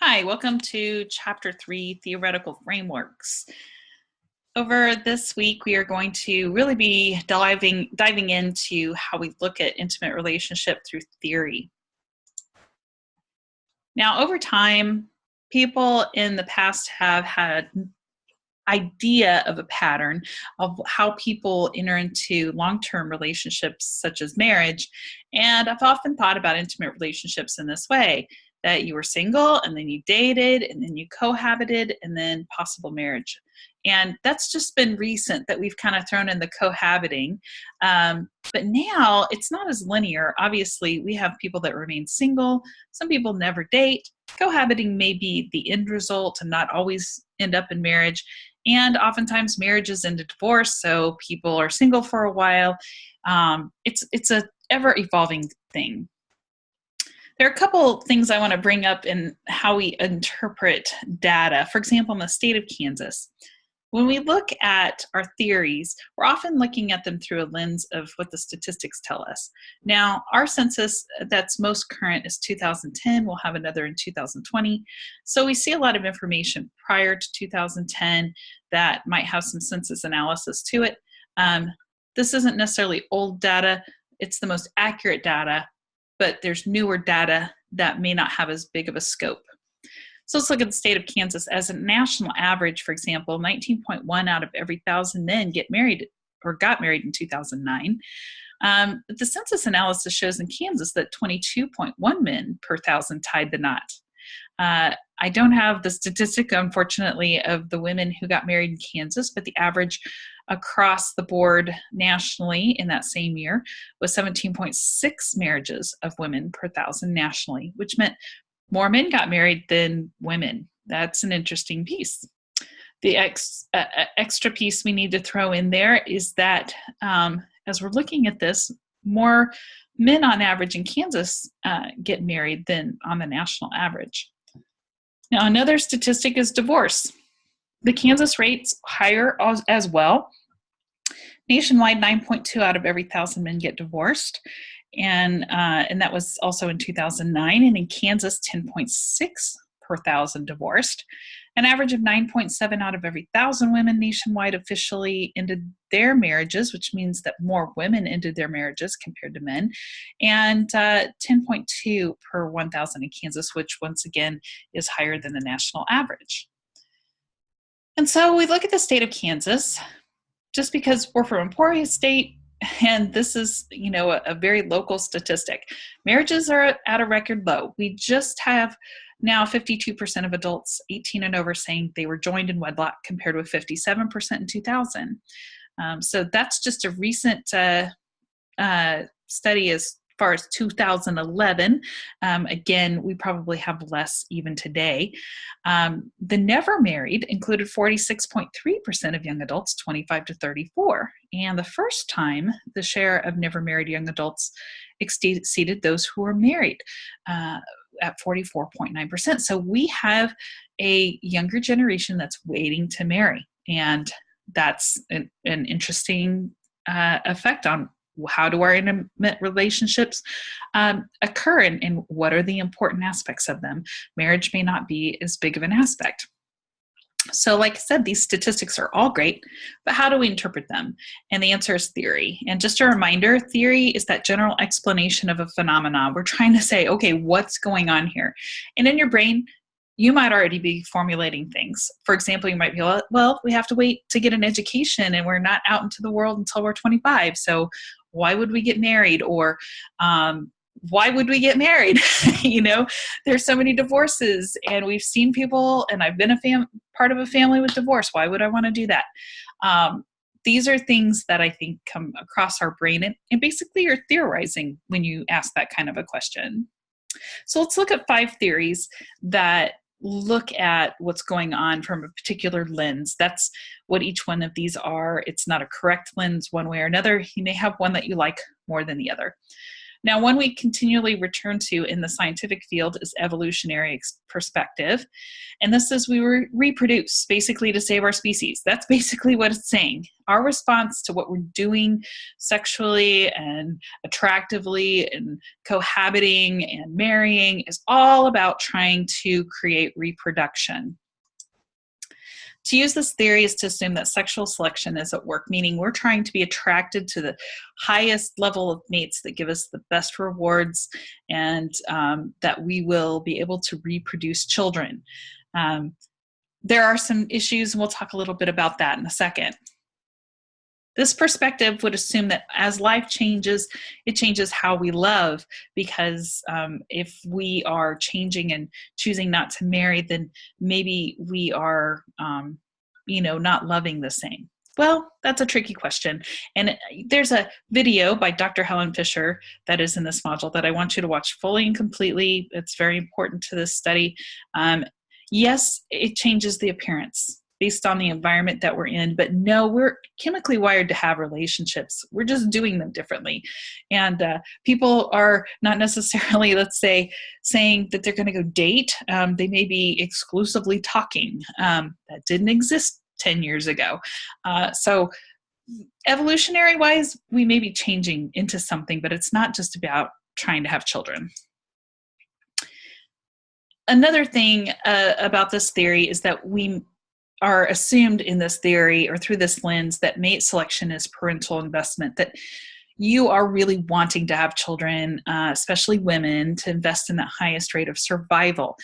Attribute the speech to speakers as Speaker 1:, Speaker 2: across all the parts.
Speaker 1: Hi, welcome to Chapter 3, Theoretical Frameworks. Over this week, we are going to really be diving into how we look at intimate relationship through theory. Now, over time, people in the past have had idea of a pattern of how people enter into long-term relationships such as marriage. And I've often thought about intimate relationships in this way, that you were single and then you dated and then you cohabited and then possible marriage. And that's just been recent that we've kind of thrown in the cohabiting. But now it's not as linear. Obviously, we have people that remain single. Some people never date. Cohabiting may be the end result and not always end up in marriage. And oftentimes marriages end in divorce, so people are single for a while. It's a ever evolving thing. There are a couple things I want to bring up in how we interpret data. For example, in the state of Kansas, when we look at our theories, we're often looking at them through a lens of what the statistics tell us. Now, our census that's most current is 2010. We'll have another in 2020. So we see a lot of information prior to 2010 that might have some census analysis to it. This isn't necessarily old data. It's the most accurate data, but there's newer data that may not have as big of a scope. So let's look at the state of Kansas. As a national average, for example, 19.1 out of every 1,000 men get married or got married in 2009. But the census analysis shows in Kansas that 22.1 men per 1,000 tied the knot. I don't have the statistic, unfortunately, of the women who got married in Kansas, but the average across the board nationally in that same year was 17.6 marriages of women per 1,000 nationally, which meant more men got married than women. That's an interesting piece. The extra piece we need to throw in there is that as we're looking at this, more men on average in Kansas get married than on the national average. Now, another statistic is divorce. The Kansas rate's higher as well. Nationwide, 9.2 out of every 1,000 men get divorced. And that was also in 2009. And in Kansas, 10.6 per 1,000 divorced. An average of 9.7 out of every 1,000 women nationwide officially ended their marriages, which means that more women ended their marriages compared to men. And 10.2 per 1,000 in Kansas, which once again is higher than the national average. And so we look at the state of Kansas, just because we're from Emporia State, and this is, a very local statistic. Marriages are at a record low. We just have now 52% of adults 18 and over saying they were joined in wedlock, compared with 57% in 2000. So that's just a recent study as far as 2011. Again, we probably have less even today. The never married included 46.3% of young adults, 25 to 34. And the first time, the share of never married young adults exceeded those who were married at 44.9%. So we have a younger generation that's waiting to marry. And that's an interesting effect on how do our intimate relationships occur, and what are the important aspects of them. Marriage may not be as big of an aspect. So like I said, these statistics are all great, but how do we interpret them? And the answer is theory. And just a reminder, theory is that general explanation of a phenomenon. We're trying to say, okay, what's going on here? And in your brain, you might already be formulating things. For example, you might be, well, we have to wait to get an education and we're not out into the world until we're 25. So why would we get married? Or why would we get married? There's so many divorces, and we've seen people, and I've been part of a family with divorce. Why would I want to do that? These are things that I think come across our brain, and basically you're theorizing when you ask that kind of a question. So let's look at 5 theories that look at what's going on from a particular lens. That's what each one of these are. It's not a correct lens one way or another. You may have one that you like more than the other. Now, one we continually return to in the scientific field is evolutionary perspective. And this says we reproduce basically to save our species. That's basically what it's saying. Our response to what we're doing sexually and attractively and cohabiting and marrying is all about trying to create reproduction. To use this theory is to assume that sexual selection is at work, meaning we're trying to be attracted to the highest level of mates that give us the best rewards, and that we will be able to reproduce children. There are some issues, and we'll talk a little bit about that in a second. This perspective would assume that as life changes, it changes how we love, because if we are changing and choosing not to marry, then maybe we are, not loving the same. Well, that's a tricky question. And there's a video by Dr. Helen Fisher that is in this module that I want you to watch fully and completely. It's very important to this study. Yes, it changes the appearance based on the environment that we're in, but no, we're chemically wired to have relationships. We're just doing them differently. And people are not necessarily, let's say, saying that they're going to go date. They may be exclusively talking. That didn't exist 10 years ago. So evolutionary wise, we may be changing into something, but it's not just about trying to have children. Another thing about this theory is that we are assumed in this theory or through this lens that mate selection is parental investment, that you are really wanting to have children, especially women, to invest in the highest rate of survival.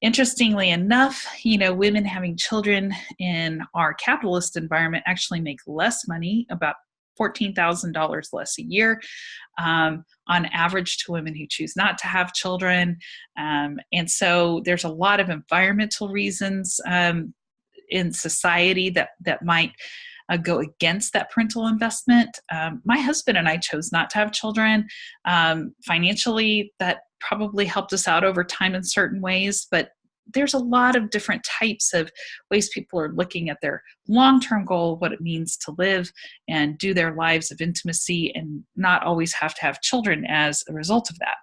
Speaker 1: Interestingly enough, women having children in our capitalist environment actually make less money, about $14,000 less a year on average to women who choose not to have children. And so there's a lot of environmental reasons in society that might go against that parental investment. My husband and I chose not to have children. Financially, that probably helped us out over time in certain ways, but there's a lot of different types of ways people are looking at their long-term goal, what it means to live and do their lives of intimacy, and not always have to have children as a result of that.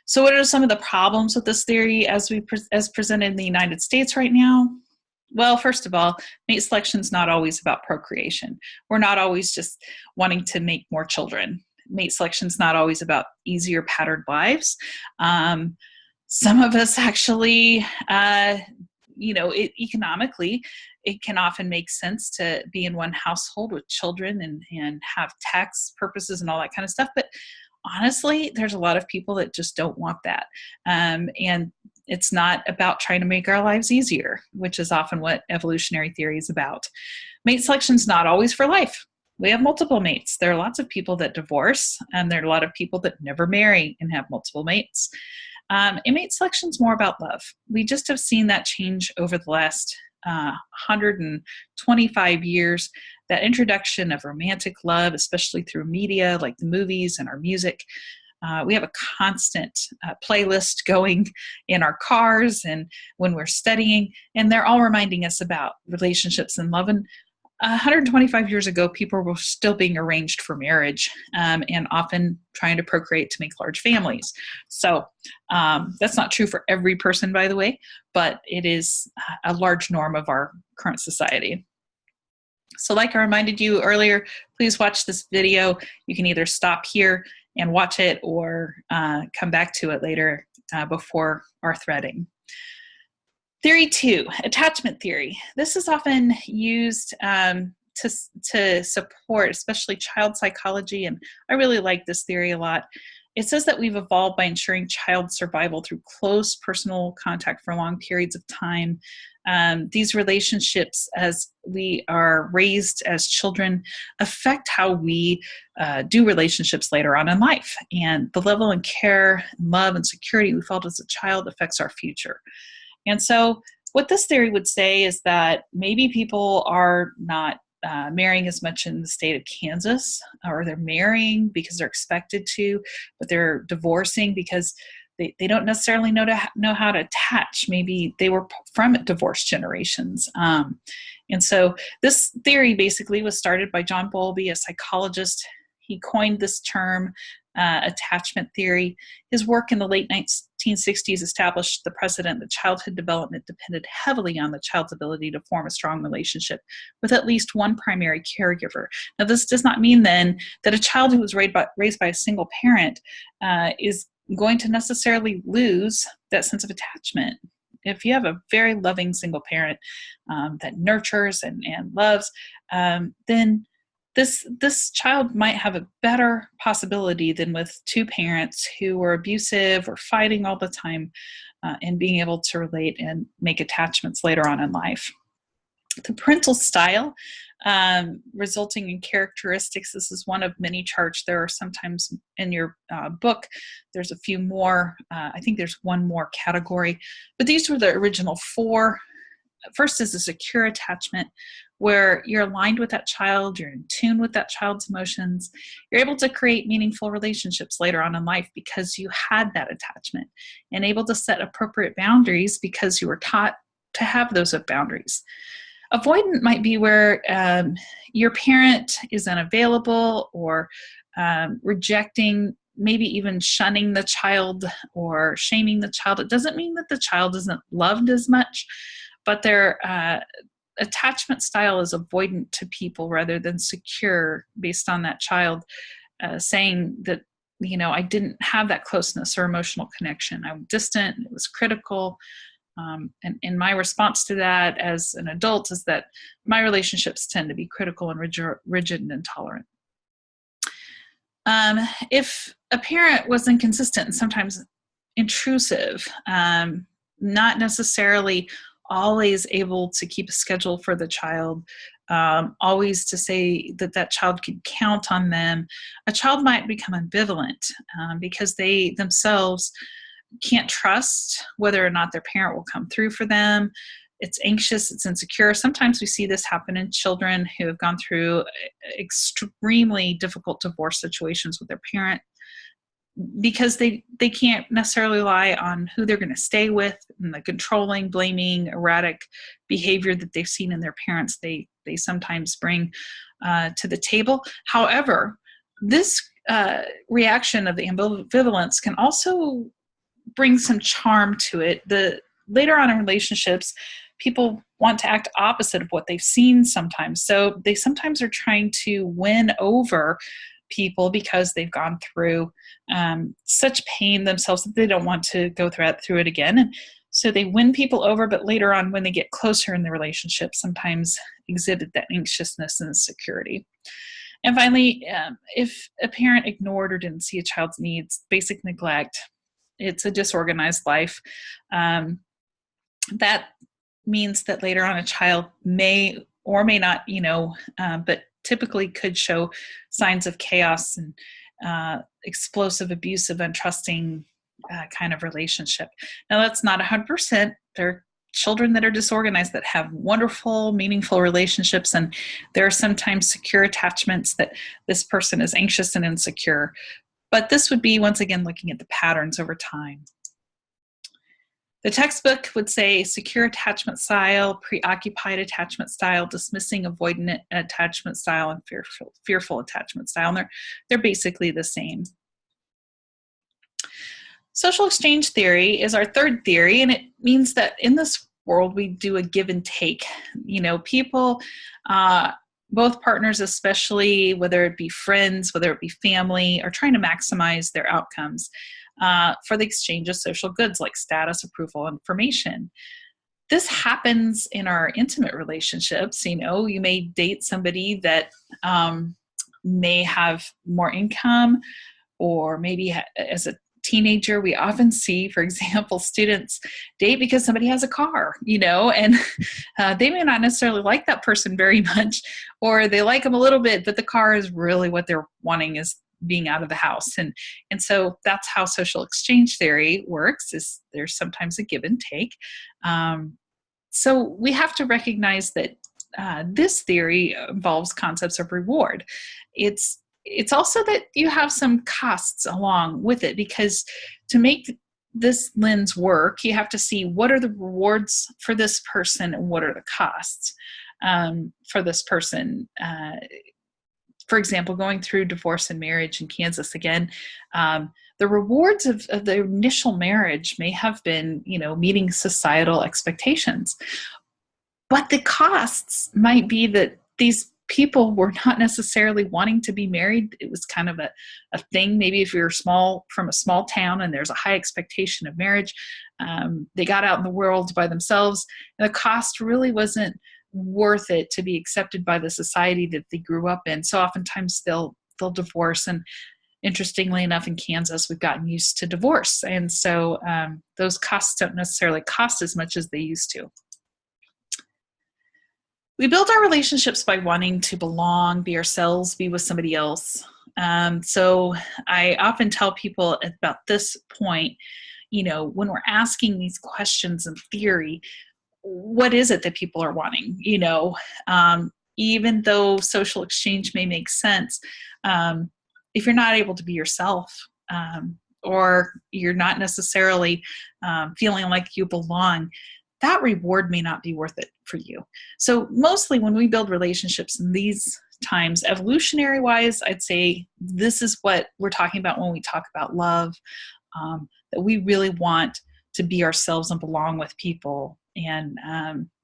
Speaker 1: So what are some of the problems with this theory as presented in the United States right now? Well, first of all, mate selection is not always about procreation. We're not always just wanting to make more children. Mate selection is not always about easier patterned lives. Some of us actually, economically, it can often make sense to be in one household with children and have tax purposes and all that kind of stuff. But honestly, there's a lot of people that just don't want that. And it's not about trying to make our lives easier, which is often what evolutionary theory is about. Mate selection is not always for life. We have multiple mates. There are lots of people that divorce, and there are a lot of people that never marry and have multiple mates. And mate selection is more about love. We just have seen that change over the last 125 years. That introduction of romantic love, especially through media like the movies and our music. We have a constant playlist going in our cars and when we're studying, and they're all reminding us about relationships and love. And 125 years ago, people were still being arranged for marriage and often trying to procreate to make large families. So that's not true for every person, by the way, but it is a large norm of our current society. So like I reminded you earlier, please watch this video. You can either stop here and watch it or come back to it later before our threading. Theory 2, attachment theory. This is often used to support especially child psychology, and I really like this theory a lot. It says that we've evolved by ensuring child survival through close personal contact for long periods of time. These relationships, as we are raised as children, affect how we do relationships later on in life. And the level of care, love, and security we felt as a child affects our future. And so what this theory would say is that maybe people are not marrying as much in the state of Kansas, or they're marrying because they're expected to, but they're divorcing because they don't necessarily know how to attach. Maybe they were from divorced generations. And so this theory basically was started by John Bowlby, a psychologist. He coined this term, attachment theory. His work in the late 1960s established the precedent that childhood development depended heavily on the child's ability to form a strong relationship with at least one primary caregiver. Now, this does not mean then that a child who was raised by a single parent is going to necessarily lose that sense of attachment. If you have a very loving single parent that nurtures and loves, then this child might have a better possibility than with two parents who were abusive or fighting all the time, and being able to relate and make attachments later on in life. The parental style, resulting in characteristics. This is one of many charts. There are sometimes in your book, there's a few more. I think there's one more category, but these were the original four. First is a secure attachment, where you're aligned with that child, you're in tune with that child's emotions, you're able to create meaningful relationships later on in life because you had that attachment, and able to set appropriate boundaries because you were taught to have those boundaries. Avoidant might be where your parent is unavailable or rejecting, maybe even shunning the child or shaming the child. It doesn't mean that the child isn't loved as much, but their attachment style is avoidant to people rather than secure, based on that child saying that, I didn't have that closeness or emotional connection. I'm distant, it was critical. And my response to that as an adult is that my relationships tend to be critical and rigid and intolerant. If a parent was inconsistent and sometimes intrusive, not necessarily always able to keep a schedule for the child, always to say that child could count on them, a child might become ambivalent because they themselves can't trust whether or not their parent will come through for them. It's anxious, it's insecure. Sometimes we see this happen in children who have gone through extremely difficult divorce situations with their parent, because they can't necessarily rely on who they're going to stay with, and the controlling, blaming, erratic behavior that they've seen in their parents, they sometimes bring to the table. However, this reaction of the ambivalence can also bring some charm to it. Later on in relationships, people want to act opposite of what they've seen sometimes. So they sometimes are trying to win over people because they've gone through such pain themselves that they don't want to go through it again. And so they win people over, but later on when they get closer in the relationship, sometimes exhibit that anxiousness and insecurity. And finally, if a parent ignored or didn't see a child's needs, basic neglect, it's a disorganized life. That means that later on a child may or may not, but typically could show signs of chaos and explosive, abusive, untrusting kind of relationship. Now, that's not 100%. There are children that are disorganized that have wonderful, meaningful relationships, and there are sometimes secure attachments that this person is anxious and insecure. But this would be, once again, looking at the patterns over time. The textbook would say secure attachment style, preoccupied attachment style, dismissing, avoidant attachment style, and fearful attachment style. And they're basically the same. Social exchange theory is our third theory, and it means that in this world we do a give and take. People, both partners especially, whether it be friends, whether it be family, are trying to maximize their outcomes for the exchange of social goods like status, approval, information. This happens in our intimate relationships. You may date somebody that may have more income, or maybe as a teenager, we often see, for example, students date because somebody has a car, and they may not necessarily like that person very much, or they like them a little bit, but the car is really what they're wanting, is being out of the house. And so that's how social exchange theory works, is there's sometimes a give and take. So we have to recognize that this theory involves concepts of reward. It's also that you have some costs along with it, because to make this lens work, you have to see what are the rewards for this person and what are the costs for this person for example, going through divorce and marriage in Kansas again, the rewards of the initial marriage may have been, meeting societal expectations. But the costs might be that these people were not necessarily wanting to be married. It was kind of a thing. Maybe if you're from a small town and there's a high expectation of marriage, they got out in the world by themselves, and the cost really wasn't worth it to be accepted by the society that they grew up in. So oftentimes they'll divorce. And interestingly enough, in Kansas, we've gotten used to divorce. And so those costs don't necessarily cost as much as they used to. We build our relationships by wanting to belong, be ourselves, be with somebody else. So I often tell people about this point, when we're asking these questions in theory, what is it that people are wanting? Even though social exchange may make sense, if you're not able to be yourself, or you're not necessarily feeling like you belong, that reward may not be worth it for you. So mostly when we build relationships in these times, evolutionary wise, I'd say this is what we're talking about when we talk about love, that we really want to be ourselves and belong with people, and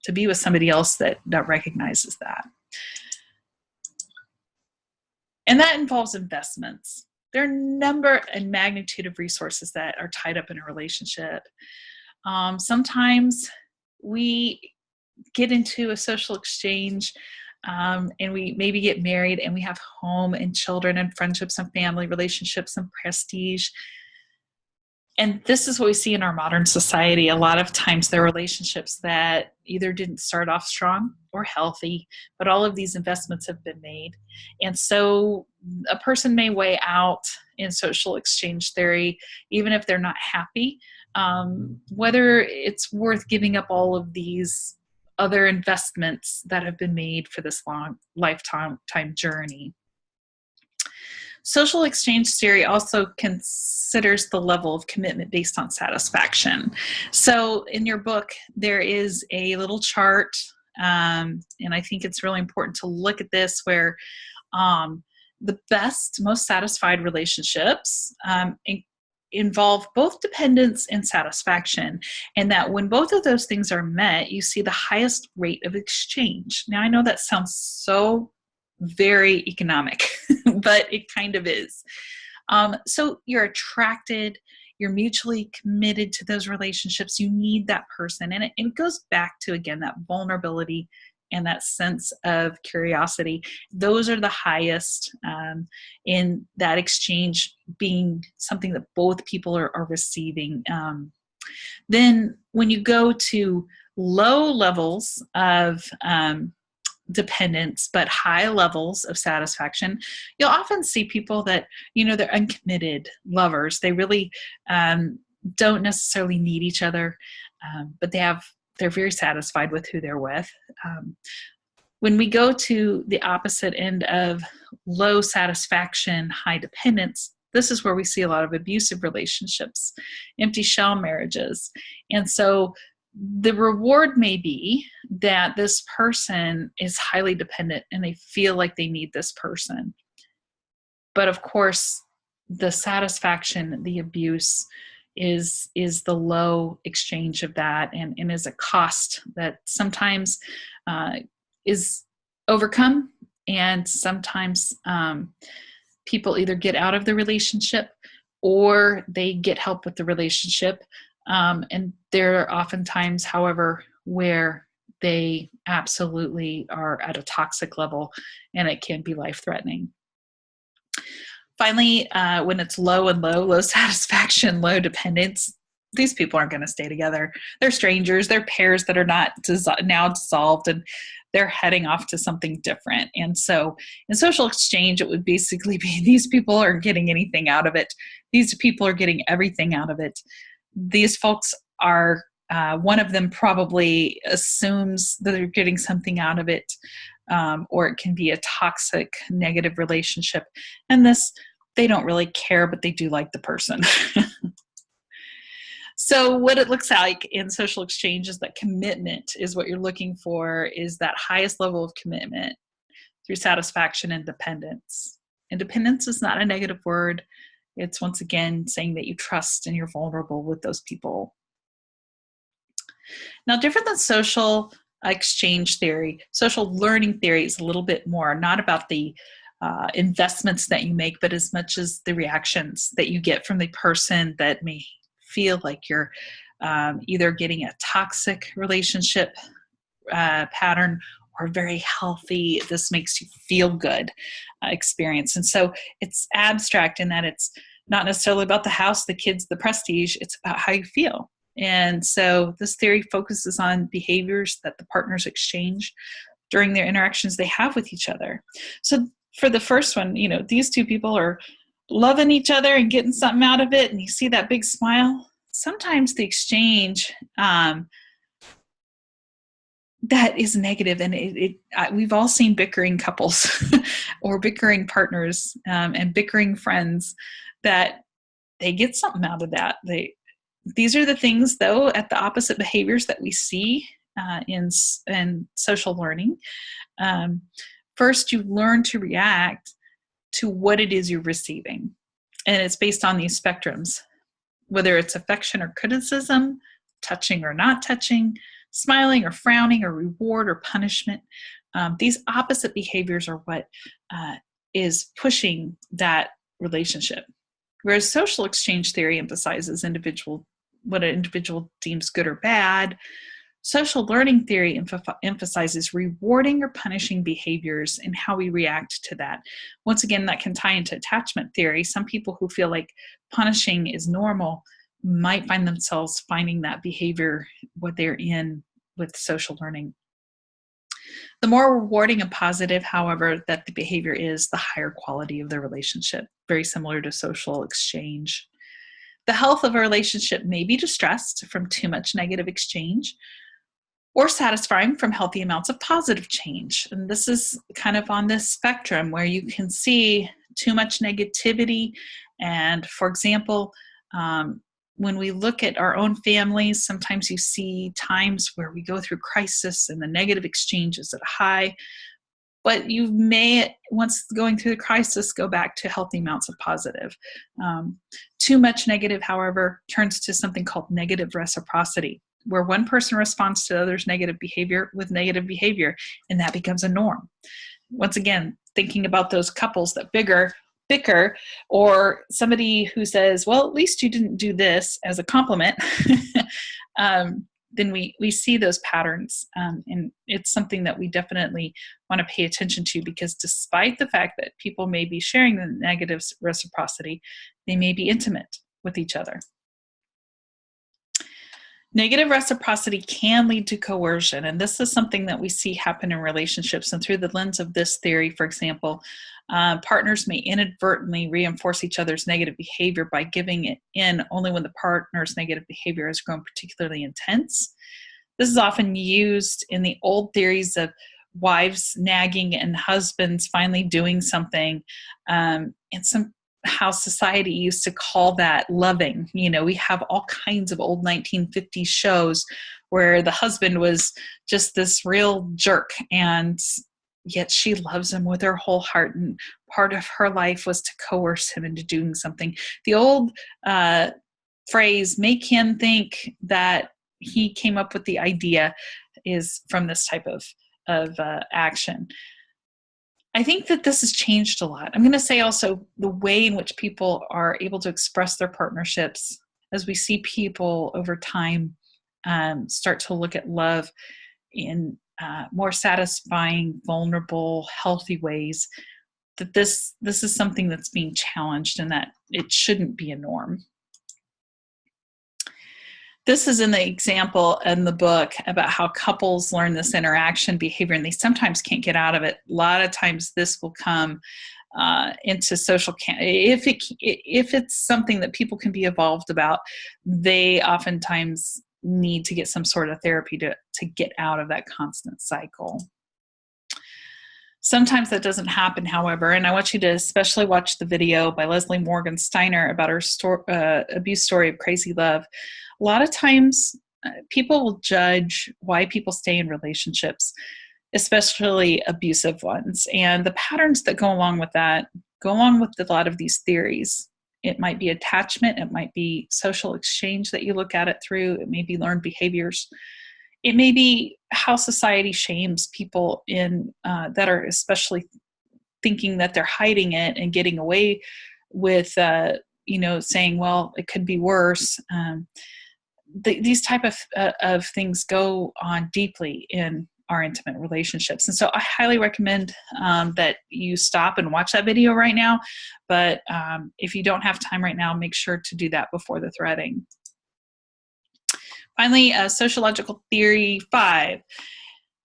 Speaker 1: to be with somebody else that recognizes that. And that involves investments. There are a number and magnitude of resources that are tied up in a relationship. Sometimes we get into a social exchange, and we maybe get married, and we have home and children and friendships and family relationships and prestige. And this is what we see in our modern society. A lot of times there are relationships that either didn't start off strong or healthy, but all of these investments have been made. And so a person may weigh out in social exchange theory, even if they're not happy, whether it's worth giving up all of these other investments that have been made for this long lifetime journey. Social exchange theory also considers the level of commitment based on satisfaction. So in your book, there is a little chart, and I think it's really important to look at this, where the best, most satisfied relationships involve both dependence and satisfaction, and that when both of those things are met, you see the highest rate of exchange. Now, I know that sounds so very economic, but it kind of is. So you're attracted, you're mutually committed to those relationships, you need that person. And it goes back to, again, that vulnerability and that sense of curiosity. Those are the highest in that exchange being something that both people are receiving. Then when you go to low levels of dependence, but high levels of satisfaction, you'll often see people that, they're uncommitted lovers. They really don't necessarily need each other, but they're very satisfied with who they're with. When we go to the opposite end of low satisfaction, high dependence, this is where we see a lot of abusive relationships, empty shell marriages. And so the reward may be that this person is highly dependent and they feel like they need this person. But of course, the satisfaction, the abuse is the low exchange of that, and is a cost that sometimes is overcome, and sometimes people either get out of the relationship or they get help with the relationship. And there are oftentimes, however, where they absolutely are at a toxic level, and it can be life-threatening. Finally, when it's low satisfaction, low dependence, these people aren't going to stay together. They're strangers. They're pairs that are not now dissolved, and they're heading off to something different. And so in social exchange, it would basically be these people aren't getting anything out of it. These people are getting everything out of it. These folks are, one of them probably assumes that they're getting something out of it, or it can be a toxic, negative relationship. And this, they don't really care, but they do like the person. So what it looks like in social exchange is that commitment is what you're looking for, is that highest level of commitment through satisfaction and dependence. Independence is not a negative word. It's once again saying that you trust and you're vulnerable with those people. Now, different than social exchange theory, social learning theory is a little bit more not about the investments that you make, but as much as the reactions that you get from the person that may feel like you're either getting a toxic relationship pattern or very healthy, this makes you feel good experience. And so it's abstract in that it's not necessarily about the house, the kids, the prestige, it's about how you feel. And so this theory focuses on behaviors that the partners exchange during their interactions they have with each other. So for the first one, these two people are loving each other and getting something out of it, and you see that big smile. Sometimes the exchange that is negative, and we've all seen bickering couples or bickering partners and bickering friends that they get something out of that. These are the things, though, at the opposite behaviors that we see in social learning. First, you learn to react to what it is you're receiving, and it's based on these spectrums, whether it's affection or criticism, touching or not touching, smiling or frowning, or reward or punishment. These opposite behaviors are what is pushing that relationship. Whereas social exchange theory emphasizes what an individual deems good or bad, social learning theory emphasizes rewarding or punishing behaviors and how we react to that. Once again, that can tie into attachment theory. Some people who feel like punishing is normal might find themselves finding that behavior what they're in with social learning. The more rewarding and positive, however, that the behavior is, the higher quality of the relationship, very similar to social exchange. The health of a relationship may be distressed from too much negative exchange or satisfying from healthy amounts of positive change. And this is kind of on this spectrum where you can see too much negativity. And for example, when we look at our own families, sometimes you see times where we go through crisis and the negative exchange is at a high, but you may, once going through the crisis, go back to healthy amounts of positive. Too much negative, however, turns to something called negative reciprocity, where one person responds to others' negative behavior with negative behavior, and that becomes a norm. Once again, thinking about those couples that bicker, or somebody who says, well, at least you didn't do this as a compliment, then we see those patterns. And it's something that we definitely want to pay attention to, because despite the fact that people may be sharing the negative reciprocity, they may be intimate with each other. Negative reciprocity can lead to coercion, and this is something that we see happen in relationships. And through the lens of this theory, for example, partners may inadvertently reinforce each other's negative behavior by giving it in only when the partner's negative behavior has grown particularly intense. This is often used in the old theories of wives nagging and husbands finally doing something. And how society used to call that loving. We have all kinds of old 1950s shows where the husband was just this real jerk, and yet she loves him with her whole heart, and part of her life was to coerce him into doing something. The old phrase, make him think that he came up with the idea, is from this type of action. I think that this has changed a lot. I'm going to say also the way in which people are able to express their partnerships, as we see people over time start to look at love in more satisfying, vulnerable, healthy ways, that this is something that's being challenged and that it shouldn't be a norm. This is in the example in the book about how couples learn this interaction behavior, and they sometimes can't get out of it. A lot of times this will come into social if it's something that people can be evolved about, they oftentimes need to get some sort of therapy to get out of that constant cycle. Sometimes that doesn't happen, however, and I want you to especially watch the video by Leslie Morgan Steiner about her abuse story of crazy love. A lot of times people will judge why people stay in relationships especially abusive ones. And the patterns that go along with that go along with a lot of these theories. It might be attachment, it might be social exchange that you look at it through, it may be learned behaviors, it may be how society shames people in that are especially thinking that they're hiding it and getting away with saying, well, it could be worse. These type of things go on deeply in our intimate relationships. And so I highly recommend that you stop and watch that video right now. But if you don't have time right now, make sure to do that before the threading. Finally, sociological theory 5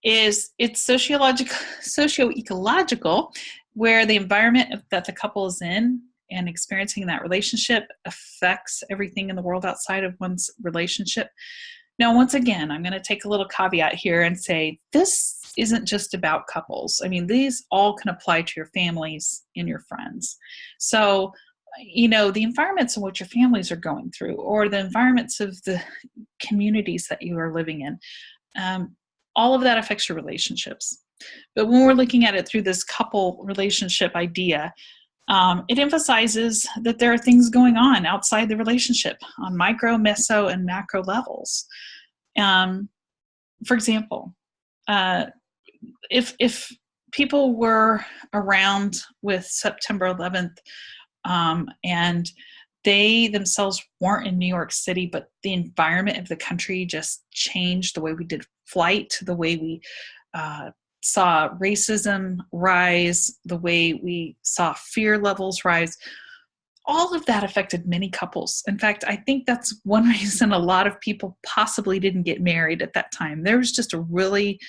Speaker 1: is it's socio-ecological, where the environment that the couple is in and experiencing that relationship affects everything in the world outside of one's relationship. Now, once again, I'm going to take a little caveat here and say this isn't just about couples. I mean, these all can apply to your families and your friends. So, the environments in which your families are going through, or the environments of the communities that you are living in, all of that affects your relationships. But when we're looking at it through this couple relationship idea, it emphasizes that there are things going on outside the relationship on micro, meso, and macro levels. For example, if people were around with September 11th and they themselves weren't in New York City, but the environment of the country just changed, the way we did flight, the way we saw racism rise, the way we saw fear levels rise, all of that affected many couples. In fact, I think that's one reason a lot of people possibly didn't get married at that time. There was just a really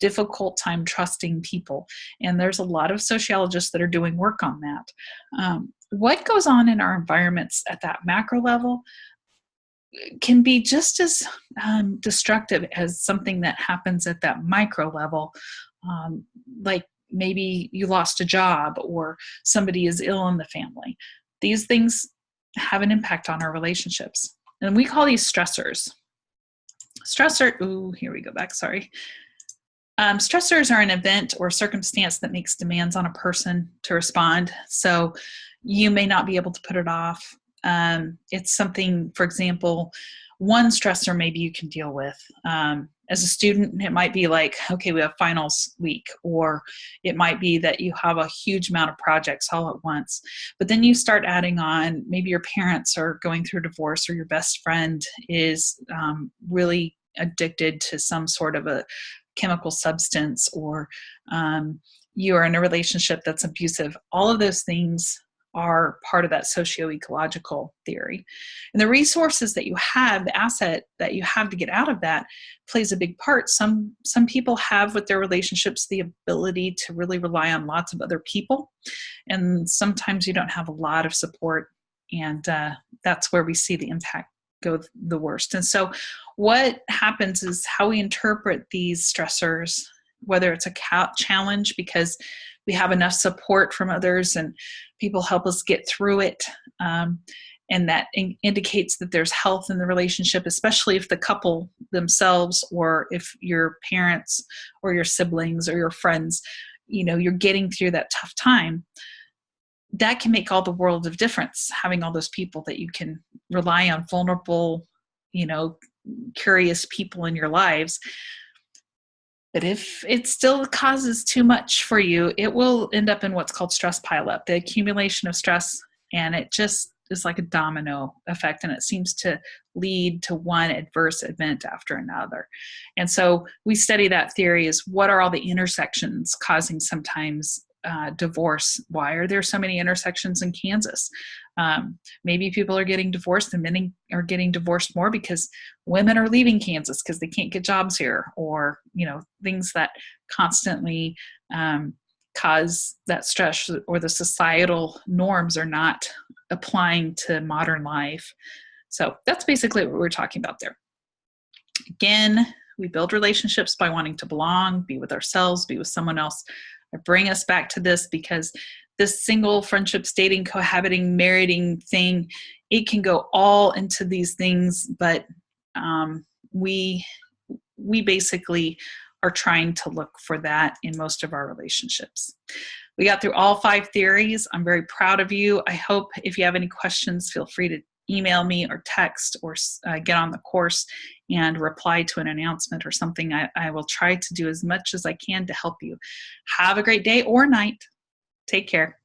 Speaker 1: difficult time trusting people. And there's a lot of sociologists that are doing work on that. What goes on in our environments at that macro level can be just as destructive as something that happens at that micro level. Like maybe you lost a job or somebody is ill in the family. These things have an impact on our relationships. And we call these stressors. Here we go back, sorry. Stressors are an event or circumstance that makes demands on a person to respond. So you may not be able to put it off. It's something, for example, one stressor maybe you can deal with. As a student, it might be like, okay, we have finals week, or it might be that you have a huge amount of projects all at once. But then you start adding on, maybe your parents are going through divorce, or your best friend is really addicted to some sort of a chemical substance, or you are in a relationship that's abusive. All of those things are part of that socio-ecological theory. And the resources that you have, the asset that you have to get out of that plays a big part. Some people have with their relationships the ability to really rely on lots of other people. And sometimes you don't have a lot of support. And that's where we see the impact go the worst. And so what happens is how we interpret these stressors, whether it's a challenge because we have enough support from others and people help us get through it. And that indicates that there's health in the relationship, especially if the couple themselves, or if your parents or your siblings or your friends, you're getting through that tough time. That can make all the world of difference, having all those people that you can rely on, vulnerable, curious people in your lives. But if it still causes too much for you, it will end up in what's called stress pileup, the accumulation of stress, and it just is like a domino effect, and it seems to lead to one adverse event after another. And so we study that theory as what are all the intersections causing sometimes divorce? Why are there so many intersections in Kansas? Maybe people are getting divorced, and many are getting divorced more because women are leaving Kansas because they can't get jobs here, or things that constantly cause that stress, or the societal norms are not applying to modern life. So that's basically what we're talking about there. Again, we build relationships by wanting to belong, be with ourselves, be with someone else. I bring us back to this because this single friendships, dating, cohabiting, marrying thing, it can go all into these things, but we basically are trying to look for that in most of our relationships. We got through all 5 theories. I'm very proud of you. I hope if you have any questions, feel free to email me or text or get on the course and reply to an announcement or something. I will try to do as much as I can to help you. Have a great day or night. Take care.